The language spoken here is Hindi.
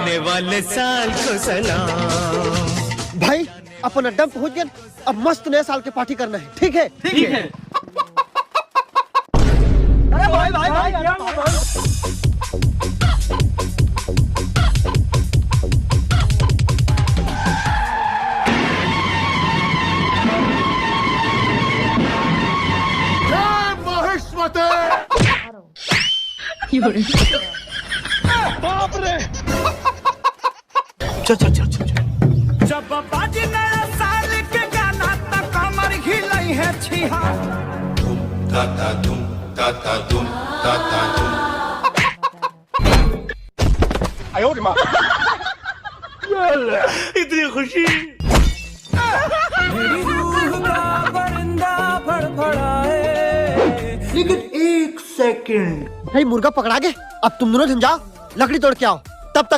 आने वाले साल को सलाम। भाई अपन अड्डा में पहुंच गए, अब मस्त नए साल के पार्टी करना है, ठीक है? ठीक है। अरे भाई भाई भाई बाप रे। चल चल चल चल जब बाजी नया साल के गाना तक कमर हिलाई है छिहा। ताता तुम ताता तुम ताता तुम। आयो रे माँ। इतनी खुशी। मेरी रूह का परिंदा फड़फड़ाए। लेकिन एक सेकंड, भाई मुर्गा पकड़ा गए, अब तुम दोनों जम जाओ, लकड़ी तोड़ के आओ।